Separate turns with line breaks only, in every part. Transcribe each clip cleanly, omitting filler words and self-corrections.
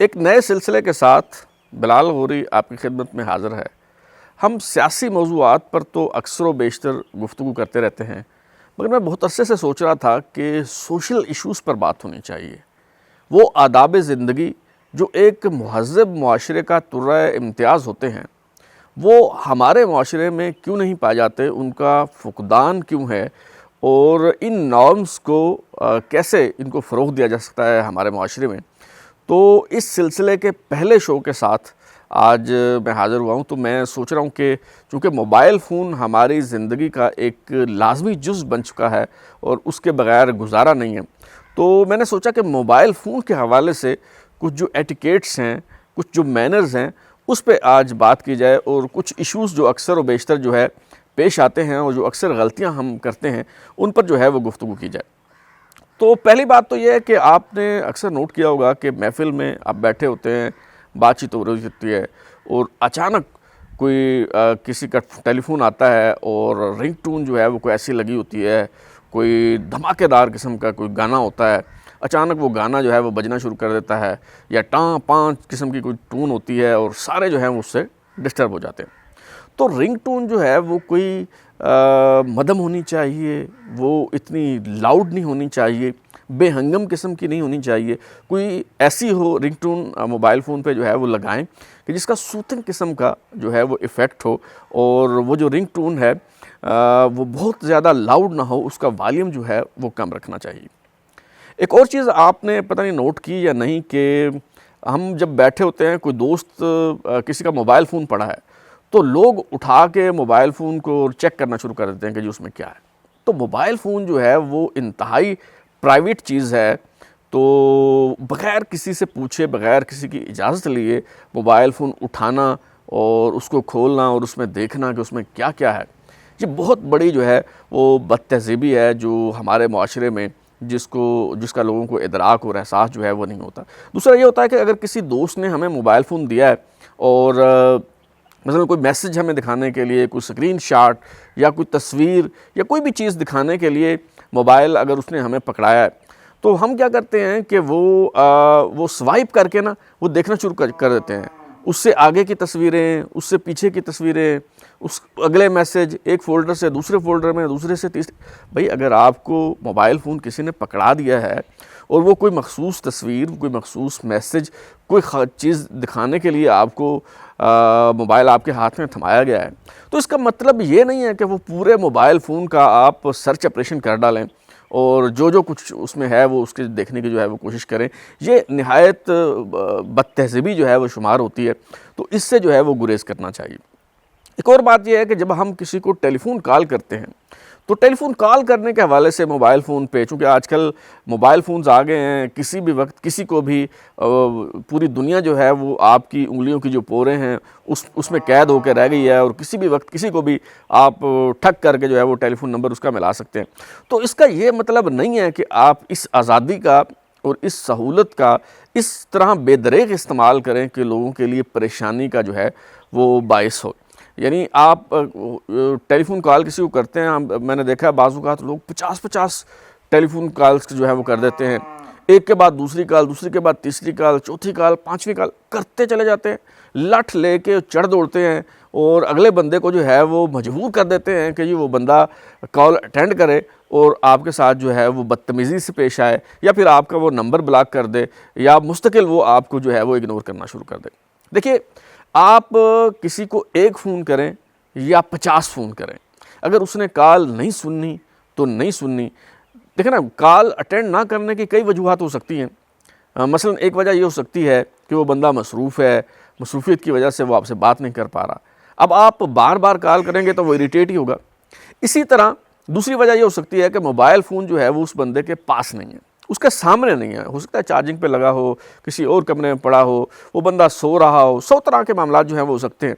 ایک نئے سلسلے کے ساتھ بلال غوری آپ کی خدمت میں حاضر ہے۔ ہم سیاسی موضوعات پر تو اکثر و بیشتر گفتگو کرتے رہتے ہیں، مگر میں بہت عرصے سے سوچ رہا تھا کہ سوشل ایشوز پر بات ہونی چاہیے۔ وہ آداب زندگی جو ایک مہذب معاشرے کا ترہ امتیاز ہوتے ہیں، وہ ہمارے معاشرے میں کیوں نہیں پائے جاتے، ان کا فقدان کیوں ہے، اور ان نارمز کو کیسے ان کو فروغ دیا جا سکتا ہے ہمارے معاشرے میں۔ تو اس سلسلے کے پہلے شو کے ساتھ آج میں حاضر ہوا ہوں۔ تو میں سوچ رہا ہوں کہ چونکہ موبائل فون ہماری زندگی کا ایک لازمی جز بن چکا ہے اور اس کے بغیر گزارا نہیں ہے، تو میں نے سوچا کہ موبائل فون کے حوالے سے کچھ جو ایٹیکیٹس ہیں، کچھ جو مینرز ہیں، اس پہ آج بات کی جائے، اور کچھ ایشوز جو اکثر و بیشتر جو ہے پیش آتے ہیں اور جو اکثر غلطیاں ہم کرتے ہیں، ان پر جو ہے وہ گفتگو کی جائے۔ تو پہلی بات تو یہ ہے کہ آپ نے اکثر نوٹ کیا ہوگا کہ محفل میں آپ بیٹھے ہوتے ہیں، بات چیت ہو رہی ہوتی ہے، اور اچانک کوئی کسی کا ٹیلی فون آتا ہے اور رنگ ٹون جو ہے وہ کوئی ایسی لگی ہوتی ہے، کوئی دھماکے دار قسم کا کوئی گانا ہوتا ہے، اچانک وہ گانا جو ہے وہ بجنا شروع کر دیتا ہے، یا ٹاں پانچ قسم کی کوئی ٹون ہوتی ہے، اور سارے جو ہیں اس سے ڈسٹرب ہو جاتے ہیں۔ تو رنگ ٹون جو ہے وہ کوئی مدھم ہونی چاہیے، وہ اتنی لاؤڈ نہیں ہونی چاہیے، بے ہنگم قسم کی نہیں ہونی چاہیے، کوئی ایسی ہو رنگ ٹون موبائل فون پہ جو ہے وہ لگائیں کہ جس کا سوتھنگ قسم کا جو ہے وہ ایفیکٹ ہو، اور وہ جو رنگ ٹون ہے وہ بہت زیادہ لاؤڈ نہ ہو، اس کا والیوم جو ہے وہ کم رکھنا چاہیے۔ ایک اور چیز آپ نے پتہ نہیں نوٹ کی یا نہیں کہ ہم جب بیٹھے ہوتے ہیں، کوئی دوست کسی کا موبائل فون پڑا ہے، تو لوگ اٹھا کے موبائل فون کو چیک کرنا شروع کر دیتے ہیں کہ جی اس میں کیا ہے۔ تو موبائل فون جو ہے وہ انتہائی پرائیویٹ چیز ہے، تو بغیر کسی سے پوچھے، بغیر کسی کی اجازت لیے موبائل فون اٹھانا اور اس کو کھولنا اور اس میں دیکھنا کہ اس میں کیا کیا ہے، یہ بہت بڑی جو ہے وہ بد تہذیبی ہے جو ہمارے معاشرے میں جس کا لوگوں کو ادراک اور احساس جو ہے وہ نہیں ہوتا۔ دوسرا یہ ہوتا ہے کہ اگر کسی دوست نے ہمیں موبائل فون دیا ہے اور مثلا کوئی میسج ہمیں دکھانے کے لیے، کوئی سکرین شاٹ یا کوئی تصویر یا کوئی بھی چیز دکھانے کے لیے موبائل اگر اس نے ہمیں پکڑایا ہے، تو ہم کیا کرتے ہیں کہ وہ سوائپ کر کے نا وہ دیکھنا شروع کر دیتے ہیں، اس سے آگے کی تصویریں، اس سے پیچھے کی تصویریں، اس اگلے میسج، ایک فولڈر سے دوسرے فولڈر میں، دوسرے سے تیسرے۔ بھئی اگر آپ کو موبائل فون کسی نے پکڑا دیا ہے اور وہ کوئی مخصوص تصویر، کوئی مخصوص میسج، کوئی چیز دکھانے کے لیے آپ کو موبائل آپ کے ہاتھ میں تھمایا گیا ہے، تو اس کا مطلب یہ نہیں ہے کہ وہ پورے موبائل فون کا آپ سرچ آپریشن کر ڈالیں اور جو کچھ اس میں ہے وہ اس کے دیکھنے کی جو ہے وہ کوشش کریں۔ یہ نہایت بد تہذیبی جو ہے وہ شمار ہوتی ہے، تو اس سے جو ہے وہ گریز کرنا چاہیے۔ ایک اور بات یہ ہے کہ جب ہم کسی کو ٹیلی فون کال کرتے ہیں، تو ٹیلی فون کال کرنے کے حوالے سے موبائل فون پہ، چونکہ آج کل موبائل فونز آ گئے ہیں، کسی بھی وقت کسی کو بھی پوری دنیا جو ہے وہ آپ کی انگلیوں کی جو پوریں ہیں اس میں قید ہو کے رہ گئی ہے، اور کسی بھی وقت کسی کو بھی آپ ٹھگ کر کے جو ہے وہ ٹیلی فون نمبر اس کا ملا سکتے ہیں۔ تو اس کا یہ مطلب نہیں ہے کہ آپ اس آزادی کا اور اس سہولت کا اس طرح بے دریغ استعمال کریں کہ لوگوں کے لیے پریشانی کا جو ہے وہ باعث ہو۔ یعنی آپ ٹیلی فون کال کسی کو کرتے ہیں، میں نے دیکھا ہے بعض اوقات لوگ 50 ٹیلی فون کالز جو ہے وہ کر دیتے ہیں، ایک کے بعد دوسری کال، دوسری کے بعد تیسری کال، چوتھی کال، پانچویں کال کرتے چلے جاتے ہیں، لٹھ لے کے چڑھ دوڑتے ہیں، اور اگلے بندے کو جو ہے وہ مجبور کر دیتے ہیں کہ جی وہ بندہ کال اٹینڈ کرے اور آپ کے ساتھ جو ہے وہ بدتمیزی سے پیش آئے، یا پھر آپ کا وہ نمبر بلاک کر دے، یا مستقل وہ آپ کو جو ہے وہ اگنور کرنا شروع کر دے۔ دیکھیے، آپ کسی کو ایک فون کریں یا 50 فون کریں، اگر اس نے کال نہیں سننی تو نہیں سننی۔ دیکھیں نا، کال اٹینڈ نہ کرنے کی کئی وجوہات ہو سکتی ہیں۔ مثلا ایک وجہ یہ ہو سکتی ہے کہ وہ بندہ مصروف ہے، مصروفیت کی وجہ سے وہ آپ سے بات نہیں کر پا رہا۔ اب آپ بار بار کال کریں گے تو وہ اریٹیٹ ہی ہوگا۔ اسی طرح دوسری وجہ یہ ہو سکتی ہے کہ موبائل فون جو ہے وہ اس بندے کے پاس نہیں ہے، اس کے سامنے نہیں ہے، ہو سکتا ہے چارجنگ پہ لگا ہو، کسی اور کمرے میں پڑا ہو، وہ بندہ سو رہا ہو، 100 طرح کے معاملات جو ہیں وہ ہو سکتے ہیں۔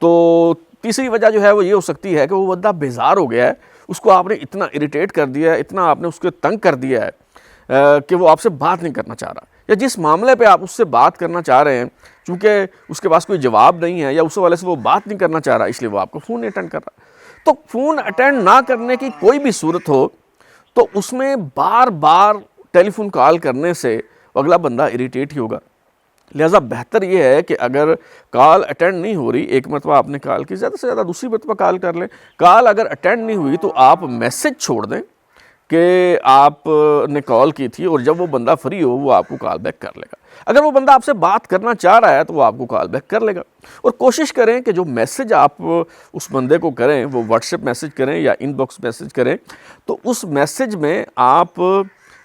تو تیسری وجہ جو ہے وہ یہ ہو سکتی ہے کہ وہ بندہ بیزار ہو گیا ہے، اس کو آپ نے اتنا اریٹیٹ کر دیا ہے، اتنا آپ نے اس کو تنگ کر دیا ہے کہ وہ آپ سے بات نہیں کرنا چاہ رہا، یا جس معاملے پہ آپ اس سے بات کرنا چاہ رہے ہیں چونکہ اس کے پاس کوئی جواب نہیں ہے، یا اس والے سے وہ بات نہیں کرنا چاہ رہا، اس لیے وہ آپ کو فون نہیں اٹینڈ کر رہا۔ تو فون اٹینڈ نہ کرنے کی کوئی بھی صورت ہو تو اس میں بار بار ٹیلی فون کال کرنے سے اگلا بندہ اریٹیٹ ہی ہوگا۔ لہٰذا بہتر یہ ہے کہ اگر کال اٹینڈ نہیں ہو رہی، ایک مرتبہ آپ نے کال کی، زیادہ سے زیادہ دوسری مرتبہ کال کر لیں۔ کال اگر اٹینڈ نہیں ہوئی تو آپ میسج چھوڑ دیں کہ آپ نے کال کی تھی، اور جب وہ بندہ فری ہو وہ آپ کو کال بیک کر لے گا۔ اگر وہ بندہ آپ سے بات کرنا چاہ رہا ہے تو وہ آپ کو کال بیک کر لے گا۔ اور کوشش کریں کہ جو میسج آپ اس بندے کو کریں وہ واٹس ایپ میسج کریں یا ان باکس میسج کریں، تو اس میسج میں آپ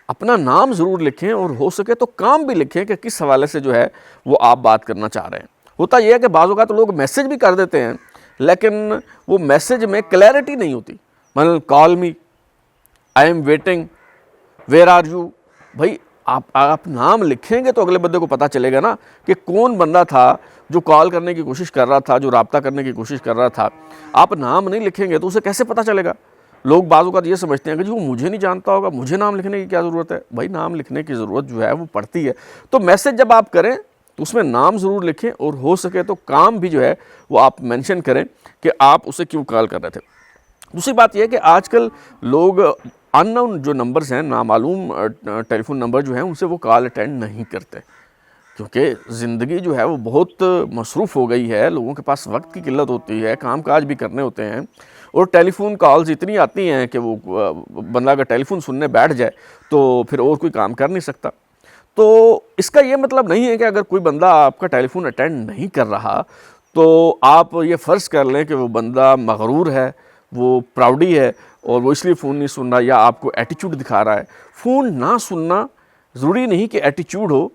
اپنا نام ضرور لکھیں، اور ہو سکے تو کام بھی لکھیں کہ کس حوالے سے جو ہے وہ آپ بات کرنا چاہ رہے ہیں۔ ہوتا یہ ہے کہ بعض اوقات لوگ میسج بھی کر دیتے ہیں لیکن وہ میسج میں کلیئرٹی نہیں ہوتی، مثلا call me, I am waiting, where are you. بھائی آپ نام لکھیں گے تو اگلے بندے کو پتہ چلے گا نا کہ کون بندہ تھا جو کال کرنے کی کوشش کر رہا تھا، جو رابطہ کرنے کی کوشش کر رہا تھا۔ آپ نام نہیں لکھیں گے تو اسے کیسے پتہ چلے گا؟ لوگ بعض اوقات یہ سمجھتے ہیں کہ جی وہ مجھے نہیں جانتا ہوگا، مجھے نام لکھنے کی کیا ضرورت ہے؟ بھائی نام لکھنے کی ضرورت جو ہے وہ پڑتی ہے۔ تو میسج جب آپ کریں تو اس میں نام ضرور لکھیں، اور ہو سکے تو کام بھی جو ہے وہ آپ مینشن کریں کہ آپ اسے کیوں کال کر رہے تھے۔ دوسری بات یہ ہے کہ آج کل لوگ ان نون جو نمبرز ہیں، نامعلوم ٹیلی فون نمبر جو ہیں، ان سے وہ کال اٹینڈ نہیں کرتے، کیونکہ زندگی جو ہے وہ بہت مصروف ہو گئی ہے، لوگوں کے پاس وقت کی قلت ہوتی ہے، کام کاج بھی کرنے ہوتے ہیں، اور ٹیلی فون کالز اتنی آتی ہیں کہ وہ بندہ اگر ٹیلی فون سننے بیٹھ جائے تو پھر اور کوئی کام کر نہیں سکتا۔ تو اس کا یہ مطلب نہیں ہے کہ اگر کوئی بندہ آپ کا ٹیلی فون اٹینڈ نہیں کر رہا تو آپ یہ فرض کر لیں کہ وہ بندہ مغرور ہے، وہ پراؤڈی ہے، اور وہ اس لیے فون نہیں سن رہا، یا آپ کو ایٹیچیوڈ دکھا رہا ہے۔ فون نہ سننا ضروری نہیں کہ ایٹیچیوڈ ہو،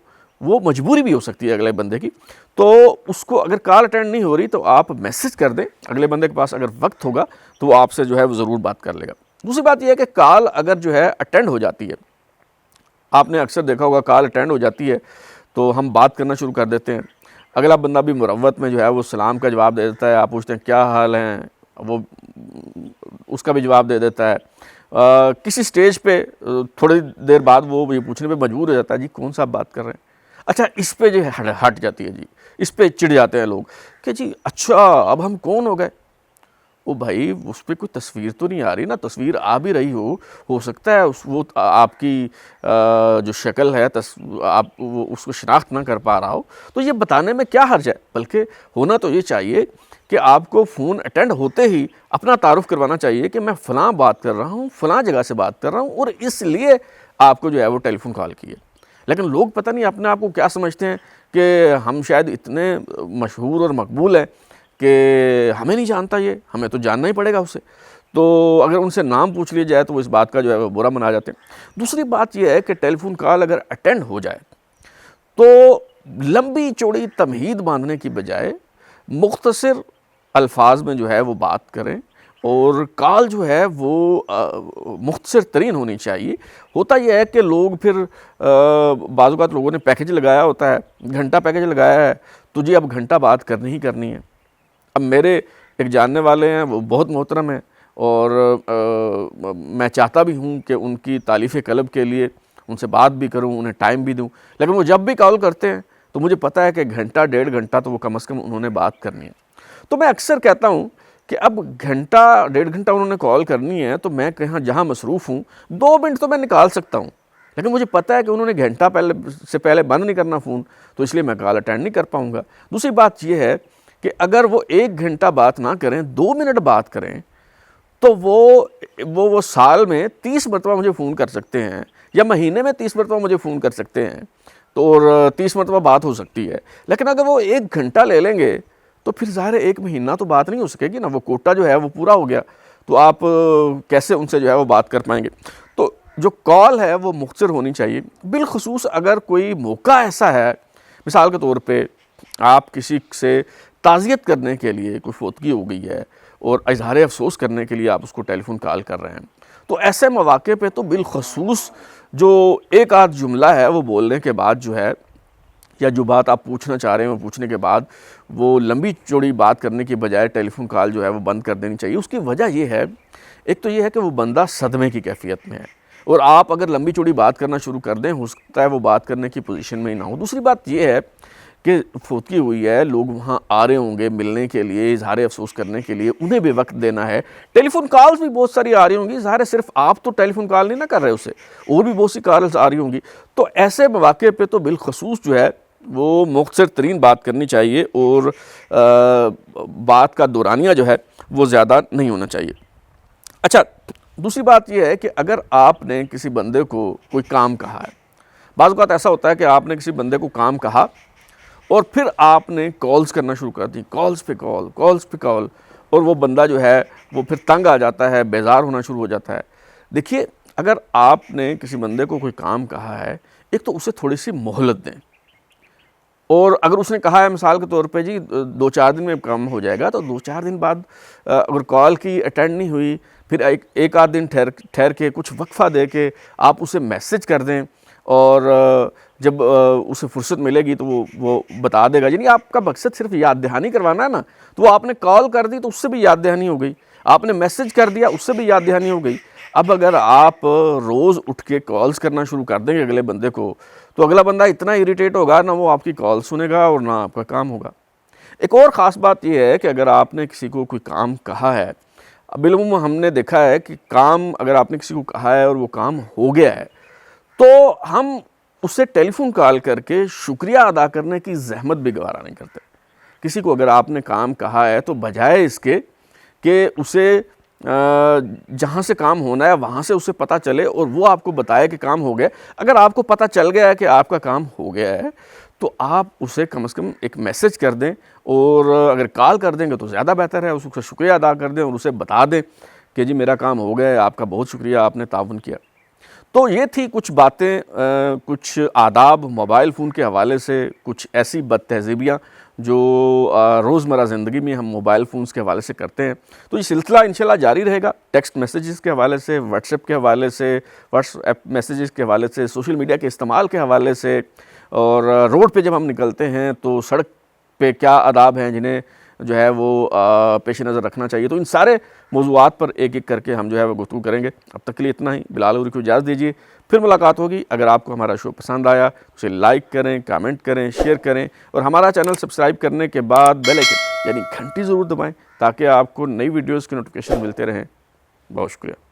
وہ مجبوری بھی ہو سکتی ہے اگلے بندے کی۔ تو اس کو اگر کال اٹینڈ نہیں ہو رہی تو آپ میسج کر دیں، اگلے بندے کے پاس اگر وقت ہوگا تو وہ آپ سے جو ہے وہ ضرور بات کر لے گا۔ دوسری بات یہ ہے کہ کال اگر جو ہے اٹینڈ ہو جاتی ہے، آپ نے اکثر دیکھا ہوگا کال اٹینڈ ہو جاتی ہے تو ہم بات کرنا شروع کر دیتے ہیں، اگلا بندہ بھی مروت میں جو ہے وہ سلام کا جواب دے دیتا ہے، آپ پوچھتے ہیں کیا حال ہیں، وہ اس کا بھی جواب دے دیتا ہے۔ کسی سٹیج پہ تھوڑی دیر بعد وہ یہ پوچھنے پہ مجبور ہو جاتا ہے جی کون سا آپ بات کر رہے ہیں۔ اچھا اس پہ جو ہے ہٹ جاتی ہے جی، اس پہ چڑ جاتے ہیں لوگ کہ جی اچھا اب ہم کون ہو گئے؟ وہ بھائی اس پہ کوئی تصویر تو نہیں آ رہی نا، تصویر آ بھی رہی ہو سکتا ہے وہ آپ کی جو شکل ہے آپ اس کو شناخت نہ کر پا رہا ہو، تو یہ بتانے میں کیا حرج ہے؟ بلکہ ہونا تو یہ چاہیے کہ آپ کو فون اٹینڈ ہوتے ہی اپنا تعارف کروانا چاہیے کہ میں فلاں بات کر رہا ہوں، فلاں جگہ سے بات کر رہا ہوں، اور اس لیے آپ کو جو ہے وہ ٹیلی فون کال کی ہے۔ لیکن لوگ پتہ نہیں اپنے آپ کو کیا سمجھتے ہیں کہ ہم شاید اتنے مشہور اور مقبول ہیں کہ ہمیں نہیں جانتا، یہ ہمیں تو جاننا ہی پڑے گا اسے۔ تو اگر ان سے نام پوچھ لیا جائے تو وہ اس بات کا جو ہے وہ برا منا جاتے ہیں۔ دوسری بات یہ ہے کہ ٹیلی فون کال اگر اٹینڈ ہو جائے تو لمبی چوڑی تمہید باندھنے کی بجائے مختصر الفاظ میں جو ہے وہ بات کریں، اور کال جو ہے وہ مختصر ترین ہونی چاہیے۔ ہوتا یہ ہے کہ لوگ پھر بعض اوقات لوگوں نے پیکیج لگایا ہوتا ہے، گھنٹہ پیکیج لگایا ہے تو جی اب گھنٹہ بات کرنی ہی کرنی ہے۔ اب میرے ایک جاننے والے ہیں، وہ بہت محترم ہیں، اور میں چاہتا بھی ہوں کہ ان کی تالیف قلب کے لیے ان سے بات بھی کروں، انہیں ٹائم بھی دوں، لیکن وہ جب بھی کال کرتے ہیں تو مجھے پتہ ہے کہ گھنٹہ ڈیڑھ گھنٹہ تو وہ کم از کم انہوں نے بات کرنی ہے۔ تو میں اکثر کہتا ہوں کہ اب گھنٹہ ڈیڑھ گھنٹہ انہوں نے کال کرنی ہے تو میں کہاں جہاں مصروف ہوں 2 منٹ تو میں نکال سکتا ہوں، لیکن مجھے پتہ ہے کہ انہوں نے گھنٹہ پہلے بند نہیں کرنا فون، تو اس لیے میں کال اٹینڈ نہیں کر پاؤں گا۔ دوسری بات یہ ہے کہ اگر وہ 1 گھنٹہ بات نہ کریں، 2 منٹ بات کریں، تو وہ سال میں 30 مرتبہ مجھے فون کر سکتے ہیں، یا مہینے میں 30 مرتبہ مجھے فون کر سکتے ہیں، تو اور 30 مرتبہ بات ہو سکتی ہے۔ لیکن اگر وہ 1 گھنٹہ لے لیں گے تو پھر ظاہر ہے 1 مہینہ تو بات نہیں ہو سکے گی نا، وہ کوٹا جو ہے وہ پورا ہو گیا، تو آپ کیسے ان سے جو ہے وہ بات کر پائیں گے؟ تو جو کال ہے وہ مختصر ہونی چاہیے، بالخصوص اگر کوئی موقع ایسا ہے، مثال کے طور پہ آپ کسی سے تعزیت کرنے کے لیے، کوئی فوتگی ہو گئی ہے اور اظہار افسوس کرنے کے لیے آپ اس کو ٹیلی فون کال کر رہے ہیں، تو ایسے مواقع پہ تو بالخصوص جو ایک آدھ جملہ ہے وہ بولنے کے بعد جو ہے، یا جو بات آپ پوچھنا چاہ رہے ہیں وہ پوچھنے کے بعد وہ لمبی چوڑی بات کرنے کی بجائے ٹیلی فون کال جو ہے وہ بند کر دینی چاہیے۔ اس کی وجہ یہ ہے، ایک تو یہ ہے کہ وہ بندہ صدمے کی کیفیت میں ہے، اور آپ اگر لمبی چوڑی بات کرنا شروع کر دیں، ہو سکتا ہے وہ بات کرنے کی پوزیشن میں ہی نہ ہو۔ دوسری بات یہ ہے کہ فوتگی ہوئی ہے، لوگ وہاں آ رہے ہوں گے ملنے کے لیے، اظہار افسوس کرنے کے لیے، انہیں بھی وقت دینا ہے، ٹیلی فون کالز بھی بہت ساری آ رہی ہوں گی، ظاہر ہے صرف آپ تو ٹیلی فون کال نہیں نہ کر رہے اسے، اور بھی بہت سی کالز آ رہی ہوں گی۔ تو ایسے مواقع پہ تو بالخصوص جو ہے وہ مختصر ترین بات کرنی چاہیے اور بات کا دورانیہ جو ہے وہ زیادہ نہیں ہونا چاہیے۔ اچھا، دوسری بات یہ ہے کہ اگر آپ نے کسی بندے کو کوئی کام کہا ہے، بعض اوقات ایسا ہوتا ہے کہ آپ نے کسی بندے کو کام کہا اور پھر آپ نے کالز کرنا شروع کر دی، کالز پہ کال، اور وہ بندہ جو ہے وہ پھر تنگ آ جاتا ہے، بیزار ہونا شروع ہو جاتا ہے۔ دیکھیے، اگر آپ نے کسی بندے کو کوئی کام کہا ہے، ایک تو اسے تھوڑی سی مہلت دیں، اور اگر اس نے کہا ہے مثال کے طور پہ جی 2-4 دن میں کام ہو جائے گا، تو 2-4 دن بعد اگر کال کی اٹینڈ نہیں ہوئی، پھر ایک آدھ دن ٹھہر کے کچھ وقفہ دے کے آپ اسے میسج کر دیں، اور جب اسے فرصت ملے گی تو وہ بتا دے گا۔ یعنی آپ کا مقصد صرف یاد دہانی کروانا ہے نا، تو وہ آپ نے کال کر دی تو اس سے بھی یاد دہانی ہو گئی، آپ نے میسج کر دیا اس سے بھی یاد دہانی ہو گئی۔ اب اگر آپ روز اٹھ کے کالز کرنا شروع کر دیں گے اگلے بندے کو، تو اگلا بندہ اتنا اریٹیٹ ہوگا، نہ وہ آپ کی کال سنے گا اور نہ آپ کا کام ہوگا۔ ایک اور خاص بات یہ ہے کہ اگر آپ نے کسی کو کوئی کام کہا ہے، بالعموم ہم نے دیکھا ہے کہ کام اگر آپ نے کسی کو کہا ہے اور وہ کام ہو گیا ہے، تو ہم اسے ٹیلی فون کال کر کے شکریہ ادا کرنے کی زحمت بھی گوارا نہیں کرتے۔ کسی کو اگر آپ نے کام کہا ہے تو بجائے اس کے کہ اسے جہاں سے کام ہونا ہے وہاں سے اسے پتہ چلے اور وہ آپ کو بتائے کہ کام ہو گیا، اگر آپ کو پتہ چل گیا ہے کہ آپ کا کام ہو گیا ہے تو آپ اسے کم از کم ایک میسج کر دیں، اور اگر کال کر دیں گے تو زیادہ بہتر ہے، اس کو شکریہ ادا کر دیں اور اسے بتا دیں کہ جی میرا کام ہو گیا ہے، آپ کا بہت شکریہ، آپ نے تعاون کیا۔ تو یہ تھی کچھ باتیں، کچھ آداب موبائل فون کے حوالے سے، کچھ ایسی بد تہذیبیاں جو روزمرہ زندگی میں ہم موبائل فونز کے حوالے سے کرتے ہیں۔ تو یہ سلسلہ انشاءاللہ جاری رہے گا، ٹیکسٹ میسیجز کے حوالے سے، واٹس ایپ کے حوالے سے، واٹس ایپ میسیجز کے حوالے سے، سوشل میڈیا کے استعمال کے حوالے سے، اور روڈ پہ جب ہم نکلتے ہیں تو سڑک پہ کیا آداب ہیں جنہیں جو ہے وہ پیش نظر رکھنا چاہیے۔ تو ان سارے موضوعات پر ایک ایک کر کے ہم جو ہے وہ گفتگو کریں گے۔ اب تک کے لیے اتنا ہی، بلال غوری کو اجازت دیجیے، پھر ملاقات ہوگی۔ اگر آپ کو ہمارا شو پسند آیا اسے لائک کریں، کامنٹ کریں، شیئر کریں، اور ہمارا چینل سبسکرائب کرنے کے بعد بیل آئیکن یعنی گھنٹی ضرور دبائیں تاکہ آپ کو نئی ویڈیوز کے نوٹیفیکیشن ملتے رہیں۔ بہت شکریہ۔